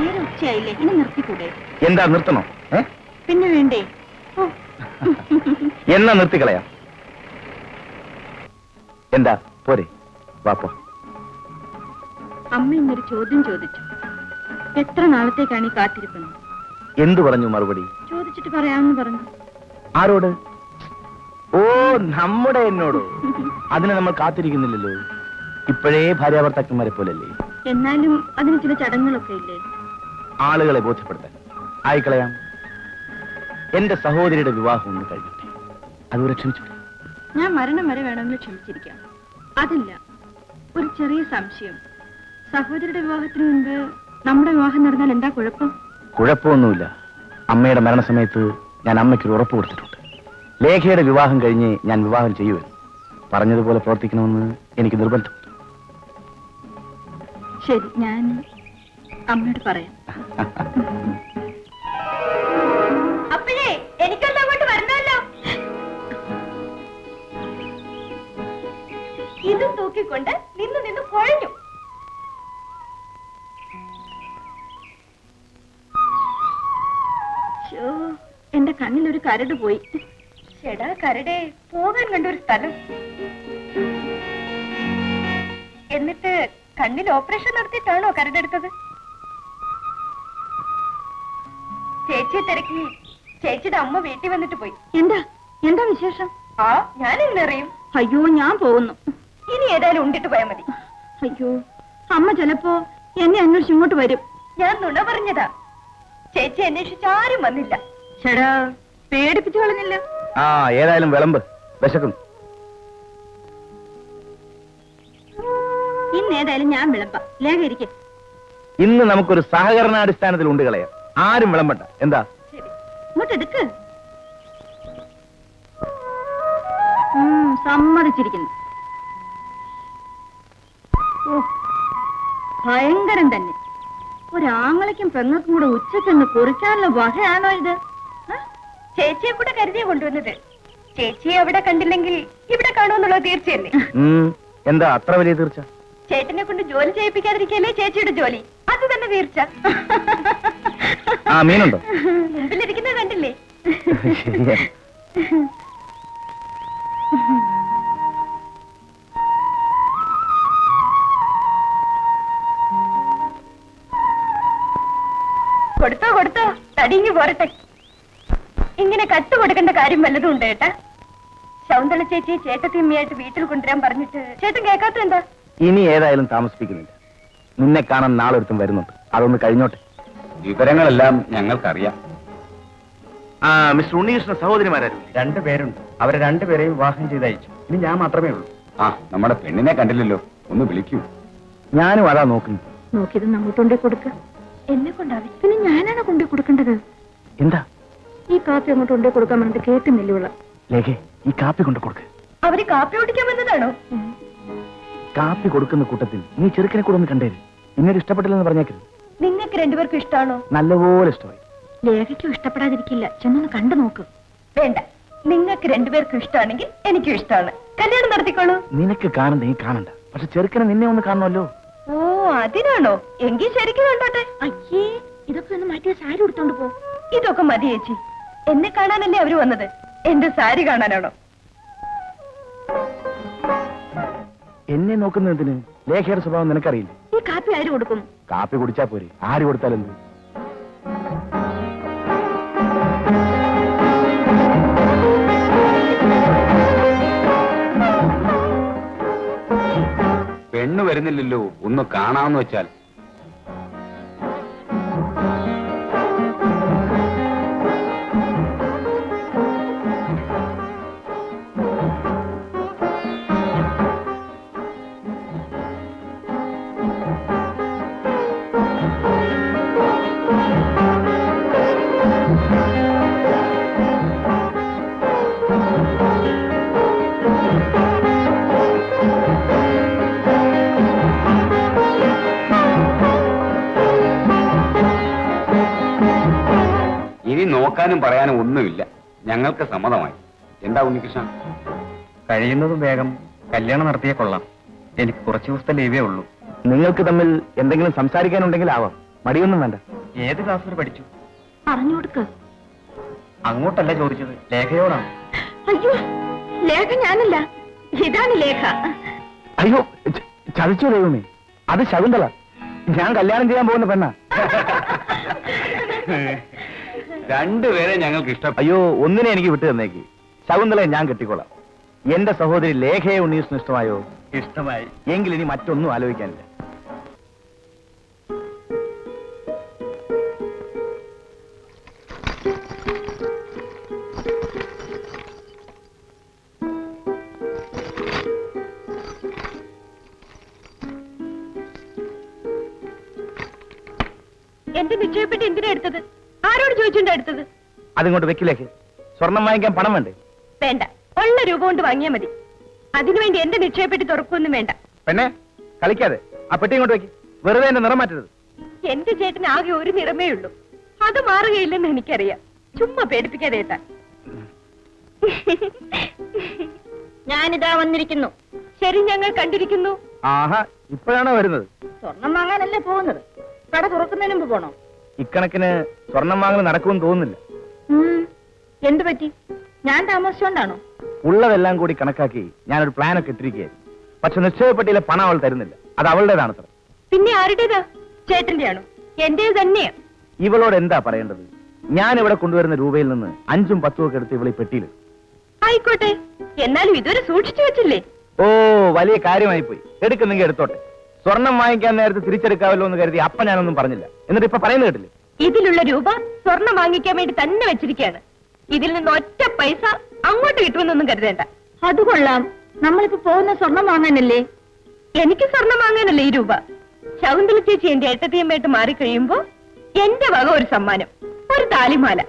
നേരെ ഉച്ചയായില്ലേ, ഇനി നിർത്തിക്കൂടെ? എന്താ നിർത്തണോ? പിന്നെ വേണ്ടേ? എന്നാ നിർത്തിക്കളയാം. എന്താ പോരെ? വാപ്പോ. അമ്മ ഇന്നൊരു ചോദ്യം ചോദിച്ചു. എത്ര നാളത്തേക്കാണ് ഈ കാത്തിരിക്കുന്നത്? എന്തു പറഞ്ഞു മറുപടി? ചോദിച്ചിട്ട് പറയാമെന്ന് പറഞ്ഞു. ആരോട്? ഓ, നമ്മുടെ എന്നോടോ? അതിനെ നമ്മൾ കാത്തിരിക്കുന്നില്ലല്ലോ. ഇപ്പോഴേ ഭാര്യാഭർത്താക്കന്മാരെ പോലല്ലേ. എന്നാലും അതിന് ചില ചടങ്ങുകളൊക്കെ ഇല്ലേ? ആളുകളെ ബോധ്യപ്പെടുത്താൻ ആയിക്കളയാം. എന്റെ സഹോദരിയുടെ വിവാഹം ഒന്ന് കഴിഞ്ഞിട്ടെ അതുവരെ ക്ഷമിച്ചു. ഞാൻ മരണം വരെ വേണമെങ്കിൽ ക്ഷമിച്ചിരിക്കാം. അതില്ല, ഒരു ചെറിയ സംശയം. സഹോദരിയുടെ വിവാഹത്തിന് മുൻപ് നമ്മുടെ വിവാഹം നടന്നാൽ എന്താ കുഴപ്പം? കുഴപ്പമൊന്നുമില്ല. അമ്മയുടെ മരണസമയത്ത് ഞാൻ അമ്മയ്ക്കൊരു ഉറപ്പ് കൊടുത്തിട്ടുണ്ട്. ലേഖയുടെ വിവാഹം കഴിഞ്ഞ് ഞാൻ വിവാഹം ചെയ്യുമെന്ന്. പറഞ്ഞതുപോലെ പ്രവർത്തിക്കണമെന്ന് എനിക്ക് നിർബന്ധമുണ്ട്. ശരി, ഞാൻ അമ്മയോട് പറയാം. അപ്പോഴേ എനിക്കെല്ലാം അങ്ങോട്ട് വരണമല്ലോ. ഇതും തൂക്കിക്കൊണ്ട് നിന്ന് നിന്ന് കുഴഞ്ഞു. എന്റെ കണ്ണിലൊരു കരട് പോയി. ചേടാ കരടേ, പോകാൻ കണ്ടൊരു സ്ഥലം. എന്നിട്ട് കണ്ണിൽ ഓപ്പറേഷൻ നടത്തിയിട്ടാണോ കരടെടുത്തത്? ചേച്ചിയെ തിരക്കി ചേച്ചിയുടെ അമ്മ വീട്ടിൽ വന്നിട്ട് പോയി. എന്താ എന്താ വിശേഷം? ആ, ഞാൻ എങ്ങനെ അറിയും? അയ്യോ, ഞാൻ പോകുന്നു. ഇനി ഏതായാലും ഉണ്ടിട്ട് പോയാൽ മതി. അയ്യോ, അമ്മ ചിലപ്പോ എന്നെ അന്വേഷിച്ച് ഇങ്ങോട്ട് വരും. ഞാൻ നുണ പറഞ്ഞതാ. ചേച്ചി അന്വേഷിച്ച് ആരും വന്നില്ല. ചേടാ, പേടിപ്പിച്ചു കളഞ്ഞില്ല. ആ, ഏതായാലും വിളമ്പ്, വിശക്കുന്നു. ഇന്നേതായാലും ഞാൻ വിളമ്പാം. ലേഖ ഇരിക്കെ. ഇന്ന് നമുക്കൊരു സഹകരണാടിസ്ഥാനത്തിൽ ഉണ്ട് കളയാം. ആരും വിളമ്പണ്ട. എന്താ? ശരി, ഇങ്ങോട്ട് എടുക്ക്. സമ്മതിച്ചിരിക്കുന്നു. ഓ, ഭയങ്കരം തന്നെ. ഒരാങ്ങളയ്ക്കും പെങ്ങൾക്കും കൂടെ ഉച്ചക്കെന്ന് കുറിക്കാനുള്ള വകയാണോ ഇത്? ചേച്ചിയെ കൂടെ കരുതിയാ കൊണ്ടുവന്നത്. ചേച്ചിയെ അവിടെ കണ്ടില്ലെങ്കിൽ ഇവിടെ കാണുമെന്നുള്ളത് തീർച്ചയല്ലേ? എന്താ അത്ര വലിയ തീർച്ച? ചേട്ടനെ കൊണ്ട് ജോലി ചെയ്യിപ്പിക്കാതിരിക്കല്ലേ ചേച്ചിയുടെ ജോലി. അത് തന്നെ തീർച്ച. ആ, മീനുണ്ടോ? മുമ്പിലിരിക്കുന്നത് കണ്ടില്ലേ? കൊടുത്തോ കൊടുത്തോ, തടിങ്ങി പോരട്ടെ. ഇങ്ങനെ കട്ട് കൊടുക്കേണ്ട കാര്യം വല്ലതും ഉണ്ട് ചേട്ടാ? ശൗന്തള ചേച്ചി ചേട്ടത്തിയമ്മയായിട്ട് വീട്ടിൽ കൊണ്ടുവരാൻ പറഞ്ഞിട്ട് ചേട്ടൻ കേൾക്കാത്ത എന്താ? ഇനി ഏതായാലും താമസിപ്പിക്കുന്നില്ല. നിന്നെ കാണാൻ നാളെ ഒരുത്തും വരുന്നുണ്ട്. അതൊന്ന് കഴിഞ്ഞോട്ടെ. വിവരങ്ങളെല്ലാം ഞങ്ങൾക്കറിയാം. ആ, മിസ്റ്റർ ഉണ്ണികൃഷ്ണ സഹോദരിമാരും 2 പേരുണ്ട്. അവരെ 2 പേരെയും വിവാഹം ചെയ്തയച്ചു. ഇനി ഞാൻ മാത്രമേ ഉള്ളൂ. ആ, നമ്മുടെ പെണ്ണിനെ കണ്ടില്ലല്ലോ, ഒന്ന് വിളിക്കൂ. ഞാനും അതാ നോക്കുന്നു. നോക്കിയത് അങ്ങോട്ട് കൊണ്ടേ കൊടുക്ക. എന്നെ കൊണ്ടാവി, പിന്നെ ഞാനാണ് കൊണ്ടേ കൊടുക്കേണ്ടത്. എന്താ? ഈ കാപ്പി അങ്ങോട്ട് കൊണ്ടേ കൊടുക്കാൻ പറഞ്ഞിട്ട് കേട്ടുന്നില്ല. ലേഖേ, ഈ കാപ്പി കൊണ്ട് കൊടുക്ക്. അവര് കാപ്പി ഓടിക്കാൻ വന്നതാണോ? കാപ്പി കൊടുക്കുന്ന കൂട്ടത്തിൽ നീ ചെറുക്കനെ കൂടെ ഒന്ന് കണ്ടേര്. ഇന്നൊരു ഇഷ്ടപ്പെട്ടില്ലെന്ന് പറഞ്ഞേക്കരുത്. നിങ്ങൾക്ക് രണ്ടുപേർക്കും ഇഷ്ടമാണോ? നല്ലപോലെ ഇഷ്ടമായി. ലേഖയ്ക്കും ഇഷ്ടപ്പെടാതിരിക്കില്ല. ചെന്നൊന്ന് കണ്ടു നോക്ക്. വേണ്ട, നിങ്ങൾക്ക് രണ്ടുപേർക്കും ഇഷ്ടമാണെങ്കിൽ എനിക്കും ഇഷ്ടമാണ്. കല്യാണം നടത്തിക്കോളൂ. നിനക്ക് കാണണ്ട, നീ കാണണ്ട. പക്ഷെ ചെറുക്കനെ നിന്നെ ഒന്ന് കാണണമല്ലോ. ഓ, അതിനാണോ? എങ്കിൽ ശരിക്കും കണ്ടോട്ടെ. അയ്യേ, ഇതൊക്കെ ഒന്ന് മാറ്റിയ സാരി എടുത്തോണ്ട് പോ. ഇതൊക്കെ മതി ചേച്ചി. എന്നെ കാണാനല്ലേ അവര് വന്നത്, എന്റെ സാരി കാണാനാണോ? എന്നെ നോക്കുന്നതിന് ലേഖയുടെ സ്വഭാവം നിനക്കറിയില്ല. ഈ കാപ്പി ആര് കൊടുക്കും? കാപ്പി കുടിച്ചാ പോരെ, ആര് കൊടുത്താലെന്ത്? പെണ്ണ് വരുന്നില്ലല്ലോ, ഒന്ന് കാണാമെന്ന് വെച്ചാൽ. ഇനി നോക്കാനും പറയാനും ഒന്നുമില്ല. ഞങ്ങൾക്ക് സമ്മതമായി. എന്താ ഉണ്ണികൃഷ്ണ? കഴിയുന്നതും വേഗം കല്യാണം നടത്തിയേ കൊള്ളാം. എനിക്ക് കുറച്ച് ദിവസത്തെ ലീവേ ഉള്ളൂ. നിങ്ങൾക്ക് തമ്മിൽ എന്തെങ്കിലും സംസാരിക്കാനുണ്ടെങ്കിൽ ആവാം. മടിയൊന്നും വേണ്ട. ഏത് ക്ലാസ് വരെ പഠിച്ചു? പറഞ്ഞു കൊടുക്ക. അങ്ങോട്ടല്ല ചോദിച്ചത്, ലേഖയോടാണ്. അയ്യോ, ലേഖ ഞാനല്ല, ഇതാണ് ലേഖ. അയ്യോ, ചതിച്ചു ദൈവമേ, അത് ശകുന്തള. ഞാൻ കല്യാണം ചെയ്യാൻ പോകുന്ന പെണ്ണ. രണ്ടുപേരെ ഞങ്ങൾക്ക് ഇഷ്ടം. അയ്യോ, ഒന്നിനെ എനിക്ക് വിട്ടു തന്നേക്ക്. ശകുന്തളയെ ഞാൻ കെട്ടിക്കോളാം. എന്റെ സഹോദരി ലേഖയെ ഉണ്ണീസിന് ഇഷ്ടമായോ? ഇഷ്ടമായി. എങ്കിൽ ഇനി മറ്റൊന്നും ആലോചിക്കാനില്ല. എന്റെ നിശ്ചയപ്പെട്ട് എന്തിനാ എടുത്തത്? ആരോട് ചോദിച്ചുണ്ടാ എടുത്തത്? അതിങ്ങോട്ട് വെക്കിലേക്ക്. സ്വർണം വാങ്ങിക്കാൻ പണം വേണ്ടേ? വേണ്ട, ഉള്ള രൂപ കൊണ്ട് വാങ്ങിയാ മതി. അതിനുവേണ്ടി എന്റെ നിശ്ചയപ്പെട്ടി തുറക്കൊന്നും വേണ്ട. പെണ്ണെ, കളിക്കാതെ ആ പെട്ടി ഇങ്ങോട്ട് വെക്ക്. വെറുതെ എന്റെ നിറം മാറ്റരുത്. എന്റെ ചേട്ടന് ആകെ ഒരു നിറമേ ഉള്ളൂ, അത് മാറുകയില്ലെന്ന് എനിക്കറിയാം. ചുമ്മാ പേടിപ്പിക്കാതെ ഏട്ടാ. ഞാനിതാ വന്നിരിക്കുന്നു. ശരി, ഞങ്ങൾ കണ്ടിരിക്കുന്നു. ആഹാ, ഇപ്പോഴാണോ വരുന്നത്? സ്വർണം വാങ്ങാനല്ലേ പോകുന്നത്, കട തുറക്കുന്നതിന് മുമ്പ് പോണോ? ഇക്കണക്കിന് സ്വർണം വാങ്ങൽ നടക്കുമെന്ന് തോന്നുന്നില്ല. എന്തു പറ്റി? ഞാൻ താമസിച്ചോണ്ടാണോ? ഉള്ളതെല്ലാം കൂടി കണക്കാക്കി ഞാനൊരു പ്ലാനൊക്കെ ഇട്ടിരിക്കുകയായിരുന്നു. പക്ഷെ നിശ്ചയപ്പെട്ടിയിലെ പണം അവൾ തരുന്നില്ല. അത് അവളുടേതാണ് അത്ര. പിന്നെ ആരുടേതാ? ചേട്ടന്റെ ആണോ? എന്റേത് തന്നെയാ. ഇവളോട് എന്താ പറയേണ്ടത്? ഞാൻ ഇവിടെ കൊണ്ടുവരുന്ന രൂപയിൽ നിന്ന് 5ഉം 10ഉം ഒക്കെ എടുത്ത് ഇവളെ പെട്ടിയിൽ. ആയിക്കോട്ടെ, എന്നാലും ഇതുവരെ സൂക്ഷിച്ചു വെച്ചില്ലേ? ഓ, വലിയ കാര്യമായി പോയി. എടുക്കുന്നെങ്കിൽ എടുത്തോട്ടെ. സ്വർണം വാങ്ങിക്കാൻ നേരത്തെ തിരിച്ചെടുക്കാമല്ലോ എന്ന് കരുതി അപ്പ ഞാനൊന്നും പറഞ്ഞില്ല. എന്നിട്ട് ഇപ്പൊ പറയുന്നത് കേട്ടില്ലേ? ഇതിലുള്ള രൂപ സ്വർണം വാങ്ങിക്കാൻ വേണ്ടി തന്നെ വെച്ചിരിക്കുകയാണ്. ഇതിൽ നിന്ന് ഒറ്റ പൈസ അങ്ങോട്ട് കിട്ടുമെന്നൊന്നും കരുതേണ്ട. അത് കൊള്ളാം. നമ്മളിപ്പോ പോകുന്ന സ്വർണം വാങ്ങാനല്ലേ? എനിക്ക് സ്വർണം വാങ്ങാനല്ലേ ഈ രൂപ. ശകുന്തള ചേച്ചി എന്റെ ഏട്ടത്തിയമ്മയായിട്ട് മാറിക്കഴിയുമ്പോ എന്റെ വക ഒരു സമ്മാനം, ഒരു താലിമാല.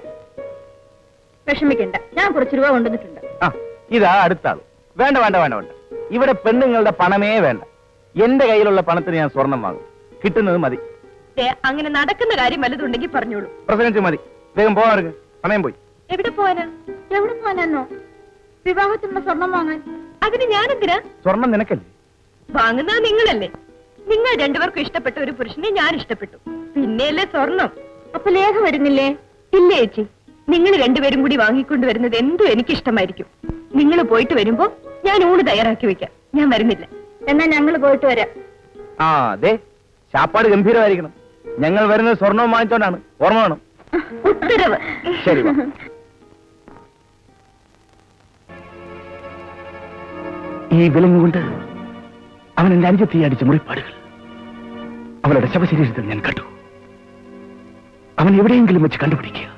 വിഷമിക്കണ്ട, ഞാൻ കുറച്ച് രൂപ കൊണ്ടുവന്നിട്ടുണ്ട്. ആ, ഇതാ അടുത്ത ആള്. വേണ്ട വേണ്ട വേണ്ട വേണ്ട, ഇവിടെ പെണ്ണുങ്ങളുടെ പണമേ വേണ്ട. എന്റെ കയ്യിലുള്ള പണത്തിന് ഞാൻ സ്വർണം വാങ്ങും. കിട്ടുന്നത് മതി. അങ്ങനെ നടക്കുന്ന കാര്യം വല്ലതുണ്ടെങ്കിൽ പറഞ്ഞോളൂ. പ്രസംഗിച്ച് മതി. വേഗം പോകാൻ സമയം പോയി. എവിടെ പോവാനാ? എവിടെ പോവാനോ? വിവാഹത്തിനുള്ള സ്വർണം വാങ്ങാൻ. അതിന് ഞാനെന്തിനാ? സ്വർണം നിനക്കല്ലേ? വാങ്ങുന്നത് നിങ്ങളല്ലേ. നിങ്ങൾ രണ്ടുപേർക്കും ഇഷ്ടപ്പെട്ട ഒരു പുരുഷനെ ഞാൻ ഇഷ്ടപ്പെട്ടു, പിന്നെയല്ലേ സ്വർണം. അപ്പൊ ലേഖ വരുന്നില്ലേ? ഇല്ല ചേച്ചി, നിങ്ങൾ രണ്ടുപേരും കൂടി വാങ്ങിക്കൊണ്ടുവരുന്നത് എന്തും എനിക്കിഷ്ടമായിരിക്കും. നിങ്ങൾ പോയിട്ട് വരുമ്പോ ഞാൻ ഊണ് തയ്യാറാക്കി വെക്കാം. ഞാൻ വരുന്നില്ല. എന്നാ ഞങ്ങൾ പോയിട്ട് വരാം. ആ, അതെ, ശാപ്പാട് ഗംഭീരമായിരിക്കണം. ഞങ്ങൾ വരുന്നത് സ്വർണവും വാങ്ങിച്ചോണ്ടാണ്, ഓർമ്മ വേണം. ഉത്തരവ്. ശരി, വാ. ഈ വിലങ്ങ് കൊണ്ട് അവൻ എന്റെ അനുജത്തി അടിച്ച മുറിപ്പാടുകൾ അവളുടെ ശവശരീരത്തിൽ ഞാൻ കണ്ടു. അവൻ എവിടെയെങ്കിലും വെച്ച് കണ്ടുപിടിക്കുക,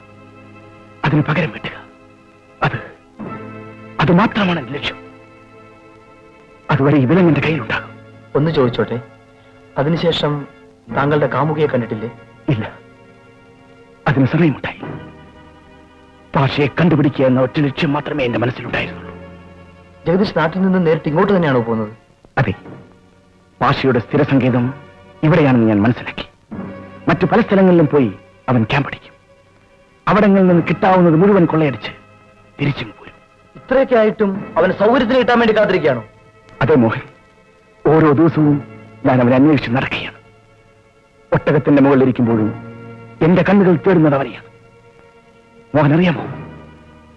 അതിന് പകരം വെട്ടുക. അത് മാത്രമാണ് എന്റെ ലക്ഷ്യം. അതുവരെ ഈ വിലങ്ങിന്റെ കയ്യിലുണ്ടാകും. ഒന്ന് ചോദിച്ചോട്ടെ, അതിനുശേഷം താങ്കളുടെ കാമുകിയെ കണ്ടിട്ടില്ലേ? ഇല്ല, അതിന് സമയമുണ്ടായി. ഭാഷയെ കണ്ടുപിടിക്കുക എന്ന ഒറ്റ ലക്ഷ്യം മാത്രമേ എന്റെ മനസ്സിലുണ്ടായിരുന്നുള്ളൂ. ജഗദീഷ് നാട്ടിൽ നിന്ന് നേരിട്ട് ഇങ്ങോട്ട് തന്നെയാണോ പോകുന്നത്? അതെ, ഭാഷയുടെ സ്ഥിരസങ്കേതം ഇവിടെയാണെന്ന് ഞാൻ മനസ്സിലാക്കി. മറ്റു പല സ്ഥലങ്ങളിലും പോയി അവൻ ക്യാമ്പ് അടിക്കും. അവിടങ്ങളിൽ നിന്ന് കിട്ടാവുന്നത് മുഴുവൻ കൊള്ളയടിച്ച് തിരിച്ചും പോരും. ഇത്രയൊക്കെ ആയിട്ടും അവന് സൗകര്യത്തിന് കിട്ടാൻ വേണ്ടി കാത്തിരിക്കുകയാണോ? അതെ മോഹൻ, ഓരോ ദിവസവും ഞാൻ അവനെ അന്വേഷിച്ച് നടക്കുകയാണ്. ഒട്ടകത്തിന്റെ മുകളിലിരിക്കുമ്പോഴും എന്റെ കണ്ണുകൾ തേടുന്നത് അവരെയാണ്. മോഹൻ അറിയാമോ,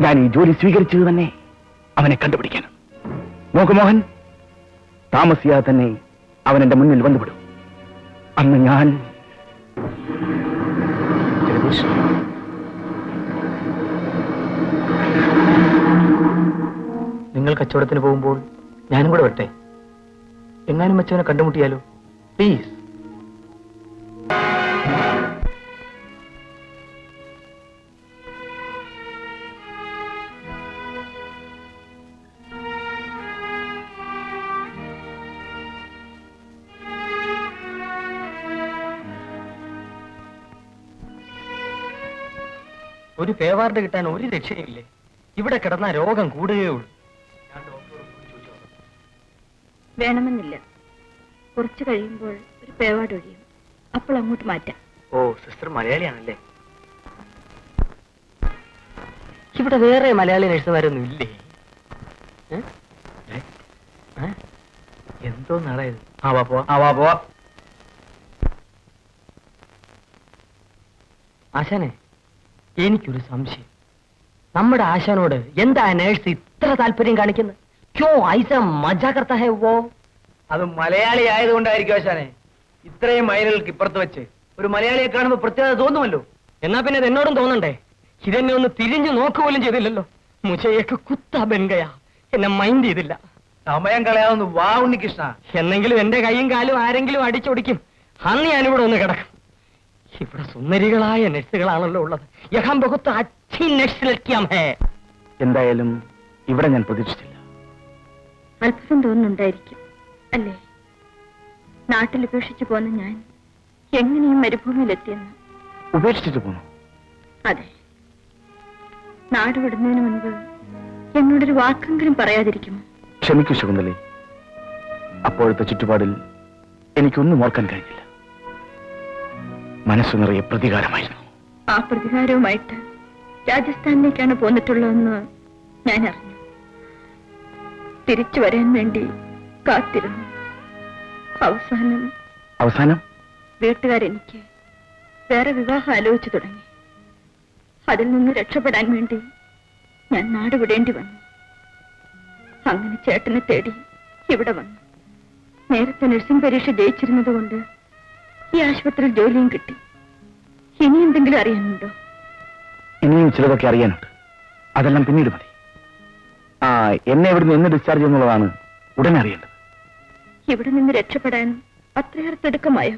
ഞാൻ ഈ ജോലി സ്വീകരിച്ചത് തന്നെ അവനെ കണ്ടുപിടിക്കാനാണ്. നോക്കു മോഹൻ, താമസിയാതെ തന്നെ അവൻ എന്റെ മുന്നിൽ വന്നുവിടും. അന്ന് ഞാൻ ജഗദീഷ്, നിങ്ങൾ കച്ചവടത്തിന് പോകുമ്പോൾ ഞാനും കൂടെ വരട്ടെ? എങ്ങാനും വെച്ചവനെ കണ്ടുമുട്ടിയാലോ? പ്ലീസ്. ഒരു പേവാർഡ് കിട്ടാൻ ഒരു രക്ഷയില്ലേ. ഇവിടെ കിടന്ന രോഗം കൂടുകയുള്ളൂ. വേണമെന്നില്ല, കുറച്ച് കഴിയുമ്പോൾ ഒരു പേവാട് ഒഴിയും. അപ്പോൾ അങ്ങോട്ട് മാറ്റാം. ഓ, സിസ്റ്റർ മലയാളിയാണല്ലേ? ഇവിടെ വേറെ മലയാളി നഴ്സുമാരൊന്നും ഇല്ലേ? എന്തോ നടയത്. ആ വാ പോവാ. ആശാനെ, എനിക്കൊരു സംശയം. നമ്മുടെ ആശാനോട് എന്താ നേഴ്സ് ഇത്ര താല്പര്യം കാണിക്കുന്നത്? ക്യോ ഐസ മജാ കർത്താ ഹൈ വോ? അത് മലയാളി ആയതുകൊണ്ടായിരിക്കും ആശാനെ. ഇത്രയും മൈലുകൾക്ക് ഇപ്പുറത്ത് വെച്ച് ഒരു മലയാളിയെ കാണുമ്പോൾ പ്രത്യേകത തോന്നുമല്ലോ. എന്നാ പിന്നെ ഇത് എന്നോടും തോന്നണ്ടേ? ഇതെന്നെ ഒന്ന് തിരിഞ്ഞു നോക്കുപോലും ചെയ്തില്ലല്ലോ. മുജയൊക്കെ കുത്താ ബെൻകയാ, എന്നെ മൈൻഡ് ചെയ്തില്ല. സമയം കളയാവുന്ന വാ ഉണ്ണികൃഷ്ണ. എന്നെങ്കിലും എന്റെ കൈയും കാലും ആരെങ്കിലും അടിച്ചൊടിക്കും. അന്ന് ഞാനിവിടെ ഒന്ന് കിടക്കും. ഇവിടെ സുന്ദരികളായ നഴ്സുകളാണല്ലോ ഉള്ളത്. യഹാം ബഹുത്ത് അച്ഛി നഴ്സ് ലഡ്കിയാം ഹേ. എന്തായാലും ഇവിടെ ഞാൻ പ്രതീക്ഷിച്ചില്ല. അത്ഭുതം തോന്നുന്നുണ്ടായിരിക്കും അല്ലേ? നാട്ടിൽ ഉപേക്ഷിച്ചു പോന്ന ഞാൻ എങ്ങനെയും മരുഭൂമിയിലെത്തിയെന്ന്. ഉപേക്ഷിച്ചിട്ട് പോന്നു? അതെ. നാട് വിടുന്നതിന് മുൻപ് എന്നോടൊരു വാക്കെങ്കിലും പറയാതിരിക്കുമോ? ക്ഷമിക്കൂ ശകുന്തളി, അപ്പോഴത്തെ ചുറ്റുപാടിൽ എനിക്കൊന്നും ഓർക്കാൻ കഴിഞ്ഞില്ല. മനസ്സു നിറയെ പ്രതികാരമായിരുന്നു. ആ പ്രതികാരവുമായിട്ട് രാജസ്ഥാനിലേക്കാണ് പോന്നിട്ടുള്ളതെന്ന് ഞാൻ അറിഞ്ഞു. തിരിച്ചു വരാൻ വേണ്ടി കാത്തിരുന്നു. അവസാനം വീട്ടുകാരെനിക്ക് വേറെ വിവാഹം ആലോചിച്ചു തുടങ്ങി. അതിൽ നിന്ന് രക്ഷപ്പെടാൻ വേണ്ടി ഞാൻ നാട് വിടേണ്ടി വന്നു. അങ്ങനെ ചേട്ടനെ തേടി ഇവിടെ വന്നു. നേരത്തെ നഴ്സിംഗ് പരീക്ഷ ജയിച്ചിരുന്നത് കൊണ്ട് ഈ ആശുപത്രിയിൽ ജോലിയും കിട്ടി. ഇനി എന്തെങ്കിലും അറിയാനുണ്ടോ? ഇനിയും ചിലതൊക്കെ അറിയാനുണ്ട്. അതെല്ലാം പിന്നീട് മതി. എന്നെ ഇവിടുന്ന് എന്ന് ഡിസ്ചാർജ് ചെയ്യുന്നുള്ളതാണ് ഉടനെ അറിയേണ്ടത്. ഇവിടെ നിന്ന് രക്ഷപ്പെടാൻ അത്രയേറെ തിടുക്കമായോ?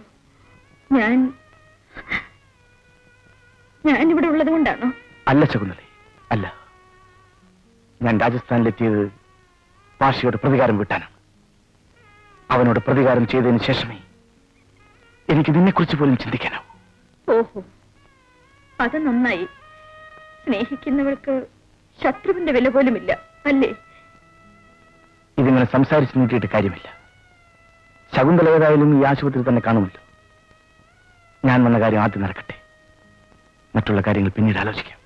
ഞാനിവിടെ ഉള്ളത് കൊണ്ടാണോ? അല്ല ശകുന്തളി, അല്ല. ഞാൻ രാജസ്ഥാനിലെത്തിയത് പാഷയോട് പ്രതികാരം വീട്ടാനാണ്. അവനോട് പ്രതികാരം ചെയ്തതിന് ശേഷമേ എനിക്ക് നിന്നെക്കുറിച്ച് പോലും ചിന്തിക്കാനാവൂ. ഓഹോ, അത് നന്നായി. സ്നേഹിക്കുന്നവൾക്ക് ശത്രുവിന്റെ വില പോലുമില്ല അല്ലേ? ഇതിങ്ങനെ സംസാരിച്ചു നോക്കിയിട്ട് കാര്യമില്ല. ശകുന്തള ഏതായാലും ഈ ആശുപത്രി തന്നെ കാണുമല്ലോ. ഞാൻ വന്ന കാര്യം ആദ്യം നടക്കട്ടെ. മറ്റുള്ള കാര്യങ്ങൾ പിന്നീട് ആലോചിക്കാം.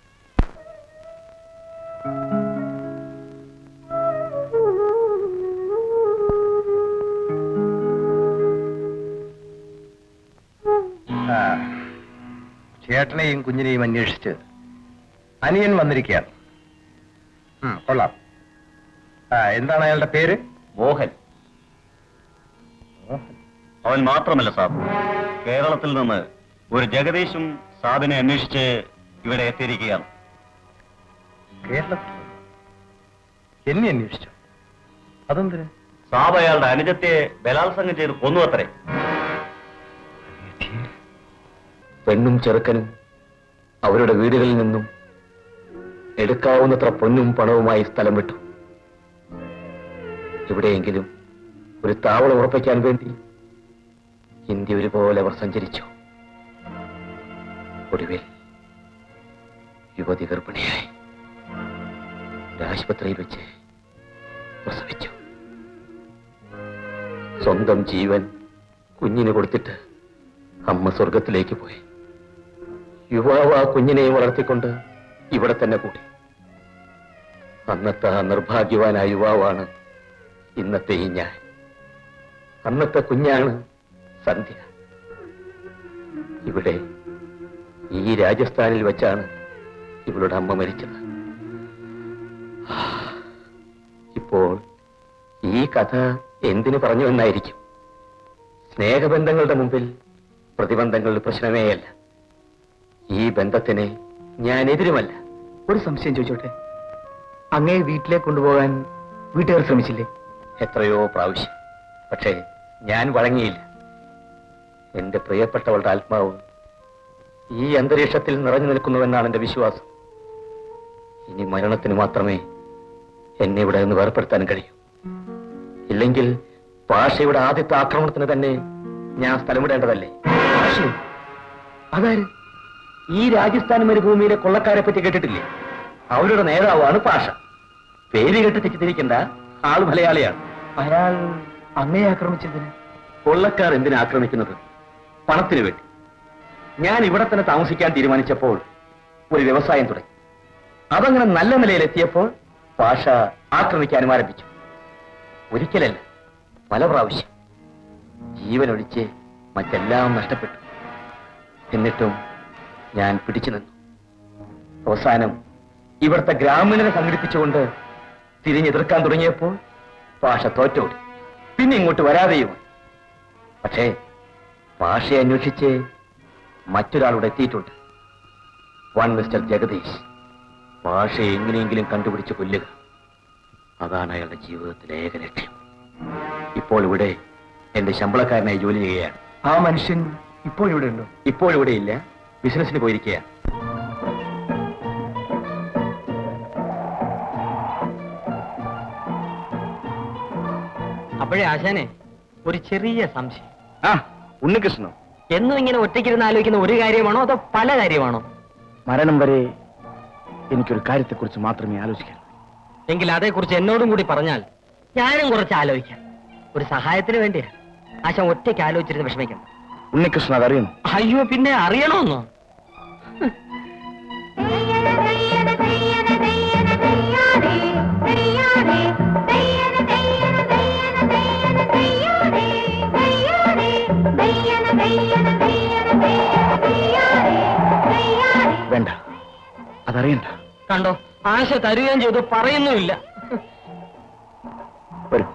ചേട്ടനെയും കുഞ്ഞിനെയും അന്വേഷിച്ച് അനിയൻ വന്നിരിക്കുകയാണ്. കൊള്ളാം. എന്താണ് അയാളുടെ പേര്? മോഹൻ. അവൻ മാത്രമല്ല സാബ്, കേരളത്തിൽ നിന്ന് ഒരു ജഗദീഷും സാബിനെ അന്വേഷിച്ച് ഇവിടെ എത്തിയിരിക്കുകയാണ്. കേരളത്തിൽ എന്നെ അന്വേഷിച്ചു? അതെന്തിന്? സാബ് അയാളുടെ അനുജത്തെ ബലാത്സംഗം ചെയ്ത് കൊന്നു അത്രേ. പെണ്ണും ചെറുക്കനും അവരുടെ വീടുകളിൽ നിന്നും എടുക്കാവുന്നത്ര പൊന്നും പണവുമായി സ്ഥലം വിട്ടു. എവിടെയെങ്കിലും ഒരു താവളം ഉറപ്പിക്കാൻ വേണ്ടി ഇന്ത്യ ഒരുപോലെ അവർ സഞ്ചരിച്ചു. ഒടുവിൽ യുവതി ഗർഭിണിയായി ആശുപത്രിയിൽ വെച്ച് പ്രസവിച്ചു. സ്വന്തം ജീവൻ കുഞ്ഞിന് കൊടുത്തിട്ട് അമ്മ സ്വർഗത്തിലേക്ക് പോയി. യുവാവ് ആ കുഞ്ഞിനെയും വളർത്തിക്കൊണ്ട് ഇവിടെ തന്നെ കൂടി. അന്നത്തെ ആ നിർഭാഗ്യവാനായ യുവാവാണ് ഇന്നത്തെ ഈ ഞാൻ. അന്നത്തെ കുഞ്ഞാണ് സന്ധ്യ. ഇവിടെ ഈ രാജസ്ഥാനിൽ വെച്ചാണ് ഇവളുടെ അമ്മ മരിച്ചത്. ഇപ്പോൾ ഈ കഥ എന്തിനു പറഞ്ഞു എന്നായിരിക്കും. സ്നേഹബന്ധങ്ങളുടെ മുമ്പിൽ പ്രതിബന്ധങ്ങളുടെ പ്രശ്നമേയല്ല. ഈ ബന്ധത്തിന് ഞാൻ എതിരുമല്ല. ഒരു സംശയം ചോദിച്ചോട്ടെ, അങ്ങേ വീട്ടിലേക്ക് കൊണ്ടുപോകാൻ വീട്ടുകാർ ശ്രമിച്ചില്ലേ? എത്രയോ പ്രാവശ്യം. പക്ഷേ ഞാൻ വഴങ്ങിയില്ല. എന്റെ പ്രിയപ്പെട്ടവളുടെ ആത്മാവ് ഈ അന്തരീക്ഷത്തിൽ നിറഞ്ഞു നിൽക്കുന്നുവെന്നാണ് എന്റെ വിശ്വാസം. ഇനി മരണത്തിന് മാത്രമേ എന്നെ ഇവിടെ നിന്ന് വേർപ്പെടുത്താൻ കഴിയൂ. ഇല്ലെങ്കിൽ പാഷയുടെ ആദ്യത്തെ ആക്രമണത്തിന് തന്നെ ഞാൻ സ്ഥലമിടേണ്ടതല്ലേ? അതാര്? ഈ രാജസ്ഥാൻ മരുഭൂമിയിലെ കൊള്ളക്കാരെ പറ്റി കേട്ടിട്ടില്ലേ? അവരുടെ നേതാവാണ് പാഷ. പേര് കേട്ട് തെറ്റിദ്ധരിക്കണ്ട, ആള് മലയാളിയാണ്. അയാൾ അങ്ങയെ ആക്രമിച്ചതിന്? കൊള്ളക്കാർ എന്തിനാ ആക്രമിക്കുന്നത്? പണത്തിന് വേണ്ടി. ഞാൻ ഇവിടെ തന്നെ താമസിക്കാൻ തീരുമാനിച്ചപ്പോൾ ഒരു വ്യവസായം തുടങ്ങി. അതങ്ങനെ നല്ല നിലയിലെത്തിയപ്പോൾ പാഷ ആക്രമിക്കാനും ആരംഭിച്ചു. ഒരിക്കലല്ല, പല പ്രാവശ്യം. ജീവനൊഴിച്ച് മറ്റെല്ലാം നഷ്ടപ്പെട്ടു. എന്നിട്ടും ഞാൻ പിടിച്ചു നിന്നു. അവസാനം ഇവിടുത്തെ ഗ്രാമീണരെ സംഘടിപ്പിച്ചുകൊണ്ട് തിരിഞ്ഞെതിർക്കാൻ തുടങ്ങിയപ്പോൾ ഭാഷ തോറ്റോടി. പിന്നെ ഇങ്ങോട്ട് വരാതെയും. പക്ഷേ ഭാഷയെ അന്വേഷിച്ച് മറ്റൊരാളുടെ എത്തിയിട്ടുണ്ട്. One mister Jagadish. ഭാഷയെ എങ്ങനെയെങ്കിലും കണ്ടുപിടിച്ച് കൊല്ലുക, അതാണ് അയാളുടെ ജീവിതത്തിലെ ഏക ലക്ഷ്യം. ഇപ്പോൾ ഇവിടെ എന്റെ ശമ്പളക്കാരനായി ജോലി ചെയ്യുകയാണ്. ആ മനുഷ്യൻ ഇപ്പോൾ ഇവിടെ ഉണ്ടോ? ഇപ്പോൾ ഇവിടെ ഇല്ല, ബിസിനസിന് പോയിരിക്കുകയാണ്. അപ്പോഴേ ആശാനെ ഒരു ചെറിയ സംശയം. ആ, ഉണ്ണികൃഷ്ണനോ? എന്നും ഇങ്ങനെ ഒറ്റയ്ക്കിരുന്ന് ആലോചിക്കുന്ന ഒരു കാര്യമാണോ അതോ പല കാര്യമാണോ? മരണം വരെ എനിക്കൊരു കാര്യത്തെക്കുറിച്ച് മാത്രമേ ആലോചിക്കാൻ. എങ്കിൽ അതേക്കുറിച്ച് എന്നോടും കൂടി പറഞ്ഞാൽ ഞാനും കുറച്ച് ആലോചിക്കാം. ഒരു സഹായത്തിന് വേണ്ടിയാ. ആശാൻ ഒറ്റയ്ക്ക് ആലോചിച്ചിരുന്ന് വിഷമിക്കണം. ഉണ്ണികൃഷ്ണൻ അതറിയണം. അയ്യോ, പിന്നെ അറിയണമെന്നോ? വേണ്ട, അതറിയണ്ട. കണ്ടോ, ആശ തരുകയും ചെയ്തു, പറയുന്നുമില്ല. വരൂ.